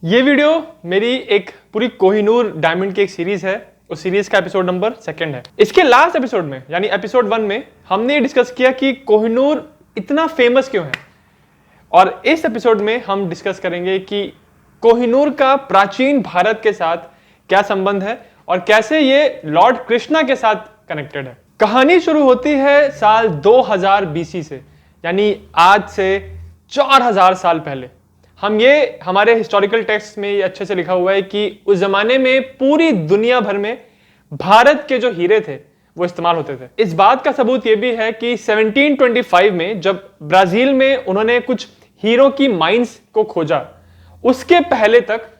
ये वीडियो मेरी एक पूरी कोहिनूर डायमंड की एक सीरीज है। उस सीरीज का एपिसोड नंबर 2 है। इसके लास्ट एपिसोड में यानी एपिसोड 1 में हमने डिस्कस किया कि कोहिनूर इतना फेमस क्यों है, और इस एपिसोड में हम डिस्कस करेंगे कि कोहिनूर का प्राचीन भारत के साथ क्या संबंध है और कैसे ये लॉर्ड कृष्णा के साथ कनेक्टेड है। कहानी शुरू होती है साल 2000 बीसी से, यानी आज से 4000 साल पहले। ये हमारे हिस्टोरिकल टेक्स्ट में ये अच्छे से लिखा हुआ है कि उस जमाने में पूरी दुनिया भर में भारत के जो हीरे थे वो इस्तेमाल होते थे। इस बात का सबूत ये भी है कि 1725 में जब ब्राजील में उन्होंने कुछ हीरो की माइंस को खोजा, उसके पहले तक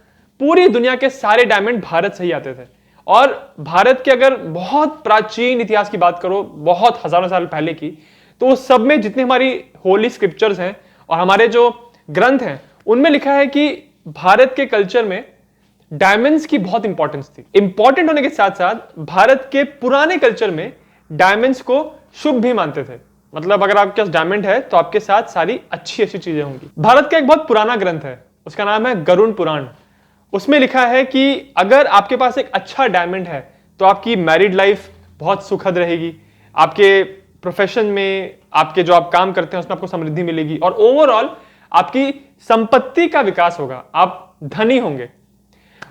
पूरी दुनिया के सारे डायमंड भारत से ही आते थे। और भारत के अगर बहुत प्राचीन इतिहास की बात करो, बहुत हजारों साल पहले की, तो उस सब में जितनी हमारी होली स्क्रिप्चर्स हैं और हमारे जो ग्रंथ हैं उनमें लिखा है कि भारत के कल्चर में डायमंड्स की बहुत इंपॉर्टेंस थी। इंपॉर्टेंट होने के साथ साथ भारत के पुराने कल्चर में डायमंड्स को शुभ भी मानते थे। मतलब अगर आपके पास डायमंड है तो आपके साथ सारी अच्छी अच्छी चीजें होंगी। भारत का एक बहुत पुराना ग्रंथ है, उसका नाम है गरुड़ पुराण। उसमें लिखा है कि अगर आपके पास एक अच्छा डायमंड है तो आपकी मैरिड लाइफ बहुत सुखद रहेगी, आपके प्रोफेशन में, आपके जो आप काम करते हैं उसमें आपको समृद्धि मिलेगी, और ओवरऑल आपकी संपत्ति का विकास होगा, आप धनी होंगे।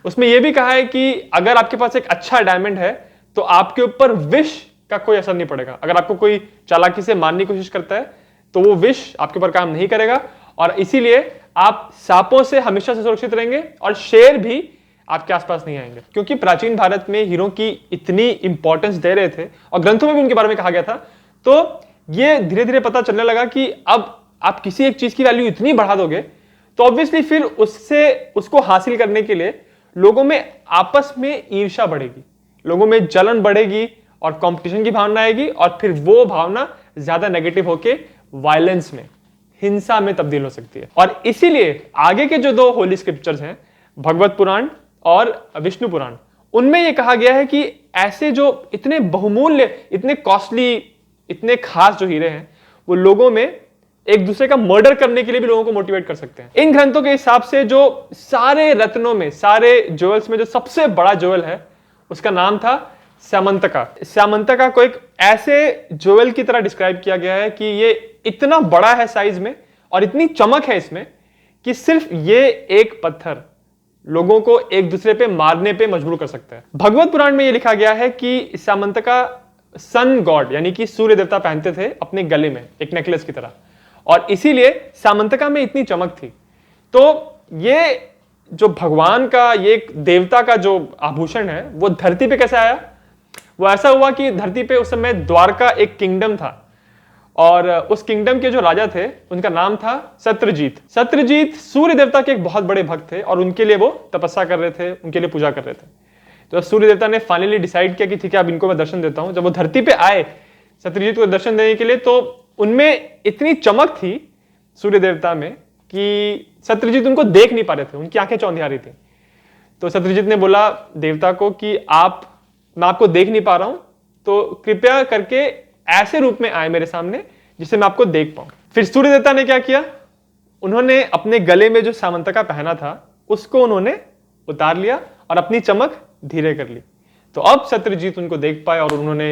उसमें यह भी कहा है कि अगर आपके पास एक अच्छा डायमंड है तो आपके ऊपर विष का कोई असर नहीं पड़ेगा। अगर आपको कोई चालाकी से मारने की कोशिश करता है तो वो विष आपके ऊपर काम नहीं करेगा, और इसीलिए आप सांपों से हमेशा से सुरक्षित रहेंगे और शेर भी आपके आसपास नहीं आएंगे। क्योंकि प्राचीन भारत में हीरो की इतनी इंपॉर्टेंस दे रहे थे और ग्रंथों में भी उनके बारे में कहा गया था, तो ये धीरे धीरे पता चलने लगा कि अब आप किसी एक चीज की वैल्यू इतनी बढ़ा दोगे तो ऑब्वियसली फिर उसको हासिल करने के लिए लोगों में आपस में ईर्ष्या बढ़ेगी, लोगों में जलन बढ़ेगी और कंपटीशन की भावना आएगी, और फिर वो भावना ज्यादा नेगेटिव होके वायलेंस में, हिंसा में तब्दील हो सकती है। और इसीलिए आगे के जो 2 होली स्क्रिप्चर्स हैं, भगवत पुराण और विष्णु पुराण, उनमें यह कहा गया है कि ऐसे जो इतने बहुमूल्य, इतने कॉस्टली, इतने खास जो हीरे हैं वो लोगों में एक दूसरे का मर्डर करने के लिए भी लोगों को मोटिवेट कर सकते हैं। इन ग्रंथों के हिसाब से जो सारे रत्नों में, सारे ज्वेल्स में जो सबसे बड़ा ज्वेल है उसका नाम था स्यामंतका। स्यामंतका को एक ऐसे ज्वेल की तरह डिस्क्राइब किया गया है कि ये इतना बड़ा है साइज में और इतनी चमक है इसमें कि सिर्फ ये एक पत्थर लोगों को एक दूसरे पे मारने पे मजबूर कर सकता है। भगवत पुराण में यह लिखा गया है कि स्यामंतका सन गॉड यानी कि सूर्य देवता पहनते थे अपने गले में एक नेकलेस की तरह, और इसीलिए स्यामंतका में इतनी चमक थी। तो ये जो भगवान का, ये एक देवता का जो आभूषण है वो धरती पे कैसे आया? वो ऐसा हुआ कि धरती पे उस समय द्वारका एक किंगडम था, और उस किंगडम के जो राजा थे उनका नाम था सत्यजीत। सत्यजीत सूर्य देवता के एक बहुत बड़े भक्त थे और उनके लिए वो तपस्या कर रहे थे, उनके लिए पूजा कर रहे थे। तो सूर्य देवता ने फाइनली डिसाइड किया कि ठीक है, अब इनको मैं दर्शन देता हूं। जब वो धरती पे आए सत्यजीत को दर्शन देने के लिए, तो उनमें इतनी चमक थी सूर्य देवता में कि सत्यजीत उनको देख नहीं पा रहे थे, उनकी आंखें चौंधिया रही थी। तो सत्यजीत ने बोला देवता को कि मैं आपको देख नहीं पा रहा हूं, तो कृपया करके ऐसे रूप में आए मेरे सामने जिससे मैं आपको देख पाऊं। फिर सूर्य देवता ने क्या किया, उन्होंने अपने गले में जो स्यामंतका पहना था उसको उन्होंने उतार लिया और अपनी चमक धीरे कर ली। तो अब सत्यजीत उनको देख पाए और उन्होंने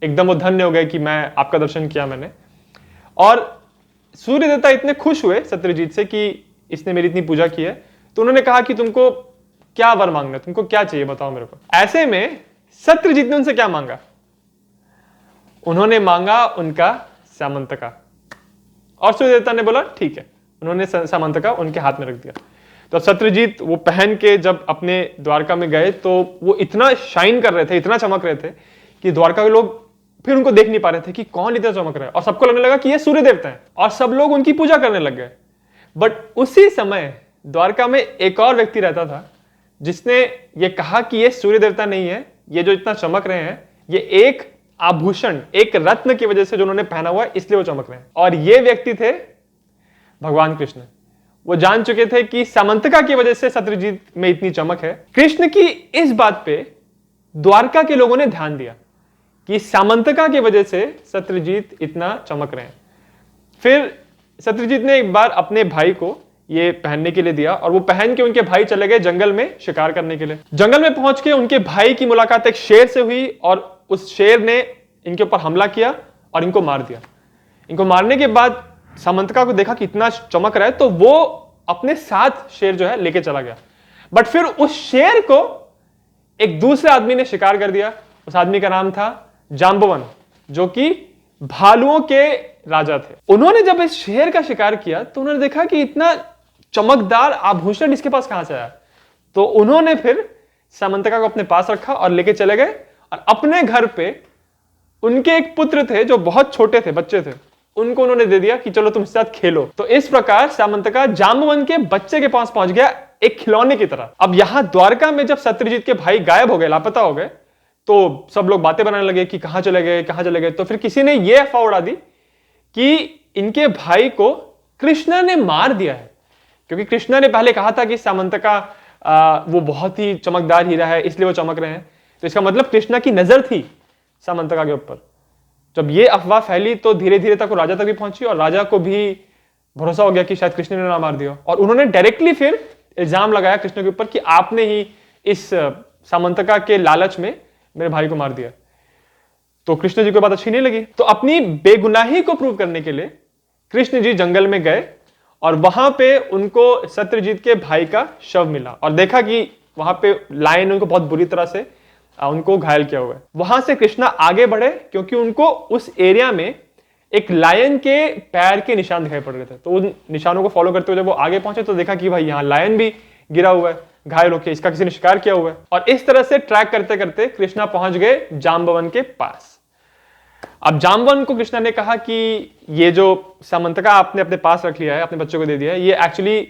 एकदम वो धन्य हो गए कि मैं आपका दर्शन किया मैंने। और सूर्य देवता इतने खुश हुए सत्यजीत से कि इसने मेरी इतनी पूजा की है, तो उन्होंने कहा कि तुमको क्या वर मांगना है, तुमको क्या चाहिए बताओ मेरे को। ऐसे में सत्यजीत ने उनसे क्या मांगा? उन्होंने मांगा उनका स्यामंतका, और सूर्य देवता ने बोला ठीक है, उन्होंने स्यामंतका उनके हाथ में रख दिया। तो सत्यजीत वो पहन के जब अपने द्वारका में गए तो वो इतना शाइन कर रहे थे, इतना चमक रहे थे कि द्वारका के लोग फिर उनको देख नहीं पा रहे थे कि कौन इतना चमक रहा है, और सबको लगने लगा कि ये सूर्य देवता है, और सब लोग उनकी पूजा करने लग गए। बट उसी समय द्वारका में एक और व्यक्ति रहता था जिसने ये कहा कि ये सूर्य देवता नहीं है, ये जो इतना चमक रहे हैं ये एक आभूषण, एक रत्न की वजह से जो उन्होंने पहना हुआ है इसलिए वो चमक रहे हैं। और ये व्यक्ति थे भगवान कृष्ण। वो जान चुके थे कि स्यामंतका की वजह से सत्यजीत में इतनी चमक है। कृष्ण की इस बात पे द्वारका के लोगों ने ध्यान दिया कि स्यामंतका की वजह से सत्यजीत इतना चमक रहे हैं। फिर सत्यजीत ने एक बार अपने भाई को ये पहनने के लिए दिया और वो पहन के उनके भाई चले गए जंगल में शिकार करने के लिए। जंगल में पहुंच के उनके भाई की मुलाकात एक शेर से हुई और उस शेर ने इनके ऊपर हमला किया और इनको मार दिया। इनको मारने के बाद सामंतका को देखा कि इतना चमक रहा है, तो वो अपने साथ शेर जो है लेके चला गया। बट फिर उस शेर को एक दूसरे आदमी ने शिकार कर दिया। उस आदमी का नाम था जाम्बवन, जो कि भालुओं के राजा थे। उन्होंने जब इस शेर का शिकार किया तो उन्होंने देखा कि इतना चमकदार आभूषण इसके पास कहां से आया। तो उन्होंने फिर सामंतका को अपने पास रखा और लेके चले गए और अपने घर पे उनके एक पुत्र थे जो बहुत छोटे थे, बच्चे थे, उनको उन्होंने दे दिया कि चलो तुम इसके साथ खेलो। तो इस प्रकार सामंतका जाम्बवन के बच्चे के पास पहुंच गया, एक खिलौने की तरह। अब यहां द्वारका में जब सत्यजीत के भाई गायब हो गए, लापता हो गए, तो सब लोग बातें बनाने लगे कि कहां चले गए, कहां चले गए। तो फिर किसी ने यह अफवाह उड़ा दी कि इनके भाई को कृष्णा ने मार दिया है, क्योंकि कृष्णा ने पहले कहा था कि सामंतका वो बहुत ही चमकदार हीरा है, इसलिए वो चमक रहे हैं। तो इसका मतलब कृष्णा की नजर थी सामंतका के ऊपर। जब ये अफवाह फैली तो धीरे धीरे तक वो राजा तक भी पहुंची और राजा को भी भरोसा हो गया कि शायद कृष्ण ने ना मार दिया, और उन्होंने डायरेक्टली फिर इल्जाम लगाया कृष्ण के ऊपर कि आपने ही इस सामंतका के लालच में मेरे भाई को मार दिया। तो कृष्ण जी को बात अच्छी नहीं लगी, तो अपनी बेगुनाही को प्रूव करने के लिए कृष्ण जी जंगल में गए और वहां पे उनको सत्यजीत के भाई का शव मिला और देखा कि वहां पे लायन उनको बहुत बुरी तरह से उनको घायल किया हुआ है। वहां से कृष्णा आगे बढ़े क्योंकि उनको उस एरिया में एक लायन के पैर के निशान दिखाई पड़ रहे थे। तो उन निशानों को फॉलो करते हुए जब वो आगे पहुंचे तो देखा कि भाई यहाँ लायन भी गिरा हुआ है, घायल होकर, इसका किसी ने शिकार किया हुआ है। और इस तरह से ट्रैक करते करते कृष्णा पहुंच गए जाम्बवन के पास। अब जाम्बवन को कृष्णा ने कहा कि ये जो सामंतका आपने अपने पास रख लिया है, अपने बच्चों को दे दिया है, ये एक्चुअली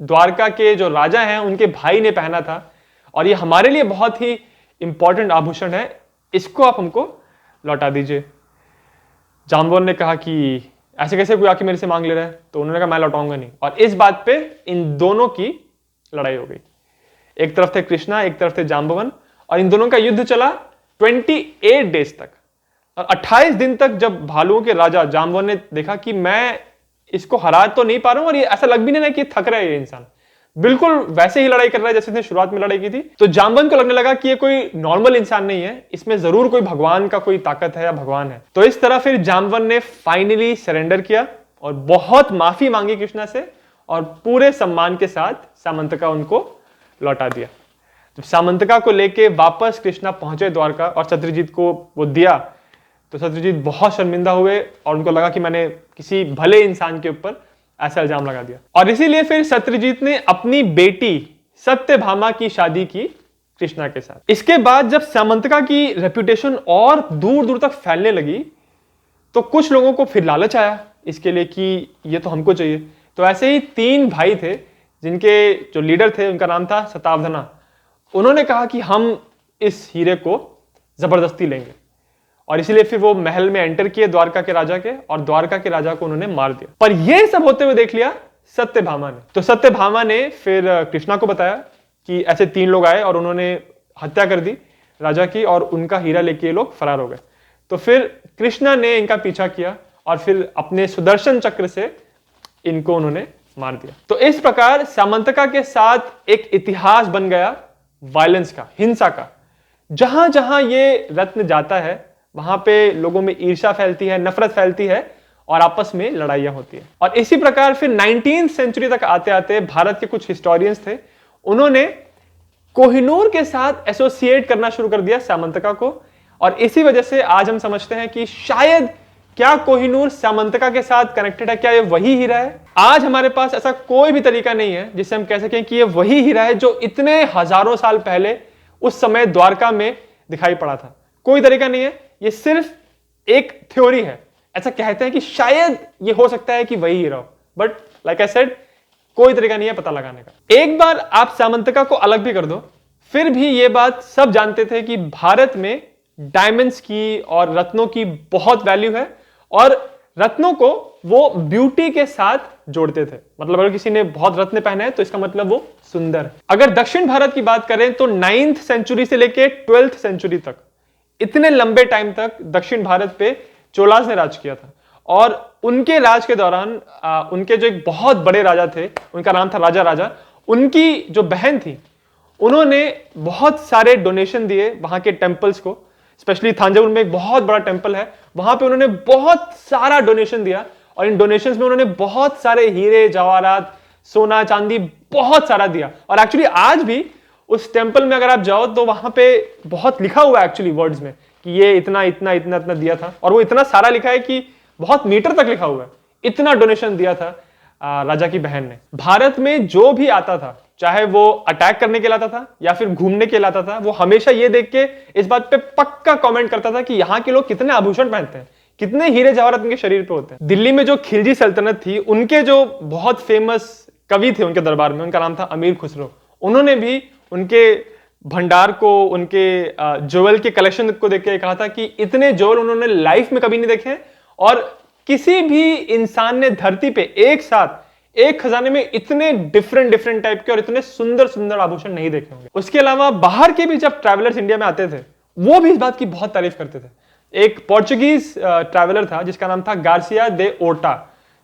द्वारका के जो राजा हैं उनके भाई ने पहना था और ये हमारे लिए बहुत ही इंपॉर्टेंट आभूषण है, इसको आप हमको लौटा दीजिए। जाम्बवन ने कहा कि ऐसे कैसे कोई आके मेरे से मांग ले रहा है, तो उन्होंने कहा मैं लौटाऊंगा नहीं। और इस बात पे इन दोनों की लड़ाई हो गई। एक तरफ थे कृष्णा, एक तरफ थे जाम्बवन, और इन दोनों का युद्ध चला 28 डेज तक। और 28 दिन तक जब भालुओं के राजा जाम्बवन ने देखा कि मैं इसको हरा तो नहीं पा रहा हूं और ये ऐसा लग भी नहीं कि थक रहा है ये इंसान, बिल्कुल वैसे ही लड़ाई कर रहा है जैसे इसने शुरुआत में लड़ाई की थी, तो जाम्बवन को लगने लगा कि ये कोई नॉर्मल इंसान नहीं है, इसमें जरूर कोई भगवान का कोई ताकत है या भगवान है। तो इस तरह फिर जाम्बवन ने फाइनली सरेंडर किया और बहुत माफी मांगी कृष्णा से और पूरे सम्मान के साथ सामंतका उनको लौटा दिया। जब सामंतका को लेके वापस कृष्णा पहुंचे द्वारका और सत्यजीत को वो दिया तो सत्यजीत बहुत शर्मिंदा हुए और उनको लगा कि मैंने किसी भले इंसान के ऊपर ऐसा इल्जाम लगा दिया। और इसीलिए फिर सत्यजीत ने अपनी बेटी सत्यभामा की शादी की कृष्णा के साथ। इसके बाद जब सामंतका की रेपुटेशन और दूर दूर तक फैलने लगी तो कुछ लोगों को फिर लालच आया इसके लिए कि ये तो हमको चाहिए। तो ऐसे ही 3 भाई थे जिनके जो लीडर थे उनका नाम था शतावधना। उन्होंने कहा कि हम इस हीरे को जबरदस्ती लेंगे और इसीलिए फिर वो महल में एंटर किए द्वारका के राजा के और द्वारका के राजा को उन्होंने मार दिया। पर यह सब होते हुए देख लिया सत्यभामा ने। तो सत्यभामा ने फिर कृष्णा को बताया कि ऐसे 3 लोग आए और उन्होंने हत्या कर दी राजा की और उनका हीरा लेके ये लोग फरार हो गए। तो फिर कृष्णा ने इनका पीछा किया और फिर अपने सुदर्शन चक्र से इनको उन्होंने मार दिया। तो इस प्रकार सामंतका के साथ एक इतिहास बन गया वायलेंस का, हिंसा का। जहां जहां ये रत्न जाता है वहां पे लोगों में ईर्ष्या फैलती है, नफरत फैलती है और आपस में लड़ाइयां होती है। और इसी प्रकार फिर 19वीं सेंचुरी तक आते आते भारत के कुछ हिस्टोरियंस थे, उन्होंने कोहिनूर के साथ एसोसिएट करना शुरू कर दिया सामंतका को। और इसी वजह से आज हम समझते हैं कि शायद क्या कोहिनूर सामंतका के साथ कनेक्टेड है, क्या ये वही हीरा है। आज हमारे पास ऐसा कोई भी तरीका नहीं है जिससे हम कह सकें कि ये वही हीरा है जो इतने हजारों साल पहले उस समय द्वारका में दिखाई पड़ा था। कोई तरीका नहीं है, ये सिर्फ एक थ्योरी है। ऐसा कहते हैं कि शायद ये हो सकता है कि वही हीरा हो, बट लाइक आई सेड कोई तरीका नहीं है पता लगाने का। एक बार आप सामंतका को अलग भी कर दो, फिर भी ये बात सब जानते थे कि भारत में डायमंड्स की और रत्नों की बहुत वैल्यू है और रत्नों को वो ब्यूटी के साथ जोड़ते थे। मतलब अगर किसी ने बहुत रत्न पहने हैं तो इसका मतलब वो सुंदर है। अगर दक्षिण भारत की बात करें तो 9th सेंचुरी से लेके 12th सेंचुरी तक, इतने लंबे टाइम तक दक्षिण भारत पे चोलास ने राज किया था और उनके राज के दौरान उनके जो एक बहुत बड़े राजा थे, उनका नाम था राजा राजा, उनकी जो बहन थी उन्होंने बहुत सारे डोनेशन दिए वहां के टेम्पल्स को। स्पेशली थांजावुर में एक बहुत बड़ा टेम्पल है, वहां पे उन्होंने बहुत सारा डोनेशन दिया और इन डोनेशंस में उन्होंने बहुत सारे हीरे जवाहरात सोना चांदी बहुत सारा दिया। और एक्चुअली आज भी उस टेम्पल में अगर आप जाओ तो वहां पे बहुत लिखा हुआ है एक्चुअली वर्ड्स में कि ये इतना इतना इतना इतना दिया था, और वो इतना सारा लिखा है कि बहुत मीटर तक लिखा हुआ है, इतना डोनेशन दिया था राजा की बहन ने। भारत में जो भी आता था, चाहे वो अटैक करने के लिए आता था या फिर घूमने के लिए आता था, वो हमेशा ये देख के इस बात पे पक्का कमेंट करता था कि यहाँ के लोग कितने आभूषण पहनते हैं, कितने हीरे जवाहरात उनके शरीर पे होते हैं। दिल्ली में जो खिलजी सल्तनत थी, उनके जो बहुत फेमस कवि थे उनके दरबार में, उनका नाम था अमीर खुसरो। उन्होंने भी उनके भंडार को, उनके ज्वेल के कलेक्शन को देख के कहा था कि इतने ज्वेल उन्होंने लाइफ में कभी नहीं देखे और किसी भी इंसान ने धरती पे एक साथ एक खजाने में इतने डिफरेंट डिफरेंट टाइप के और इतने सुंदर सुंदर आभूषण नहीं देखे होंगे। उसके अलावा बाहर के भी जब ट्रैवलर्स इंडिया में आते थे, वो भी इस बात की बहुत तारीफ करते थे। एक पोर्चुगीज ट्रैवलर था जिसका नाम था गार्सिया दे ओर्टा।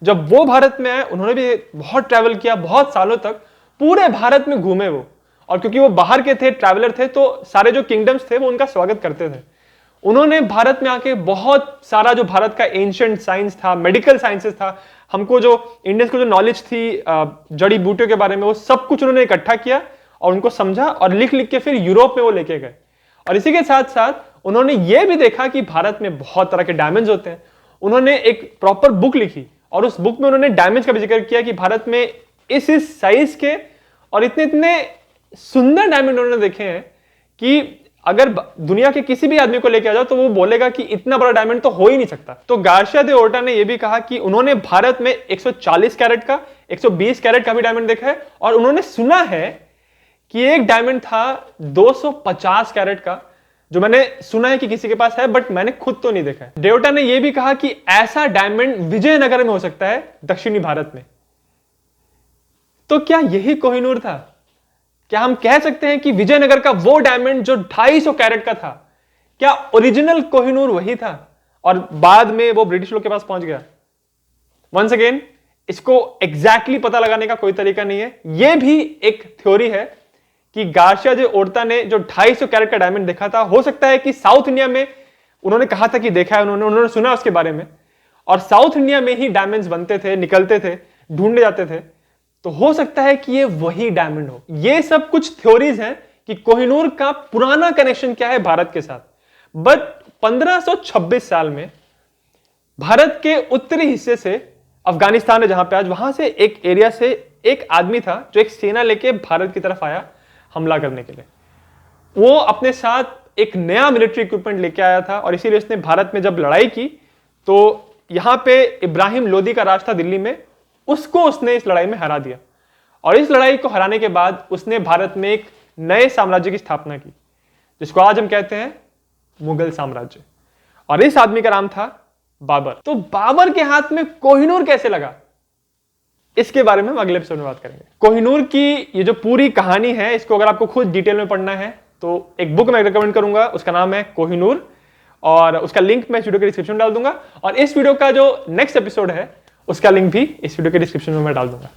जब वो भारत में आए, उन्होंने भी बहुत ट्रैवल किया, बहुत सालों तक पूरे भारत में घूमे वो। और क्योंकि वो बाहर के थे, ट्रैवलर थे, तो सारे जो किंगडम्स थे वो उनका स्वागत करते थे। उन्होंने भारत में आके बहुत सारा जो भारत का एंशिएंट साइंस था, मेडिकल साइंसेस था, हमको जो इंडियंस को जो नॉलेज थी जड़ी बूटियों के बारे में, वो सब कुछ उन्होंने इकट्ठा किया और उनको समझा और लिख लिख के फिर यूरोप में वो लेके गए। और इसी के साथ साथ उन्होंने ये भी देखा कि भारत में बहुत तरह के डायमंड्स होते हैं। उन्होंने एक प्रॉपर बुक लिखी और उस बुक में उन्होंने डायमंड्स का भी जिक्र किया कि भारत में इस साइज के और इतने इतने सुंदर डायमंड उन्होंने देखे हैं कि अगर दुनिया के किसी भी आदमी को लेके आ जाओ तो वो बोलेगा कि इतना बड़ा डायमंड तो हो ही नहीं सकता। तो गार्सिया दे ओर्टा ने यह भी कहा कि उन्होंने भारत में 140 कैरेट का, 120 कैरेट का भी डायमंड देखा है और उन्होंने सुना है कि एक डायमंड था 250 कैरेट का, जो मैंने सुना है कि किसी के पास है, बट मैंने खुद तो नहीं देखा है। दे ओर्टा ने यह भी कहा कि ऐसा डायमंड विजयनगर में हो सकता है, दक्षिणी भारत में। तो क्या यही कोहिनूर था? क्या हम कह सकते हैं कि विजयनगर का वो डायमंड जो 250 कैरेट का था, क्या ओरिजिनल कोहिनूर वही था और बाद में वो ब्रिटिश लोग के पास पहुंच गया? वंस अगेन, इसको एग्जैक्टली पता लगाने का कोई तरीका नहीं है। यह भी एक थ्योरी है कि गार्सिया दे ओर्टा ने जो 250 कैरेट का डायमंड देखा था, हो सकता है कि साउथ इंडिया में उन्होंने कहा था कि देखा है उन्होंने सुना उसके बारे में, और साउथ इंडिया में ही डायमंड्स बनते थे, निकलते थे, ढूंढे जाते थे। तो हो सकता है कि ये वही डायमंड हो। ये सब कुछ थ्योरीज हैं कि कोहिनूर का पुराना कनेक्शन क्या है भारत के साथ। बट 1526 साल में भारत के उत्तरी हिस्से से, अफगानिस्तान है जहां पे आज, वहां से एक एरिया से एक आदमी था जो एक सेना लेके भारत की तरफ आया हमला करने के लिए। वो अपने साथ एक नया मिलिट्री इक्विपमेंट लेके आया था और इसीलिए उसने भारत में जब लड़ाई की तो यहां पे इब्राहिम लोदी का राज था दिल्ली में, उसको उसने इस लड़ाई में हरा दिया। और इस लड़ाई को हराने के बाद उसने भारत में एक नए साम्राज्य की स्थापना की, जिसको आज हम कहते हैं मुगल साम्राज्य। और इस आदमी का नाम था बाबर। तो बाबर के हाथ में कोहिनूर कैसे लगा, इसके बारे में हम अगले एपिसोड में बात करेंगे। कोहिनूर की ये जो पूरी कहानी है, इसको अगर आपको खुद डिटेल में पढ़ना है तो एक बुक मैं रिकमेंड करूंगा, उसका नाम है कोहिनूर, और उसका लिंक मैं इस वीडियो के डिस्क्रिप्शन में डाल दूंगा। और इस वीडियो का जो नेक्स्ट एपिसोड है उसका लिंक भी इस वीडियो के डिस्क्रिप्शन में मैं डाल दूंगा।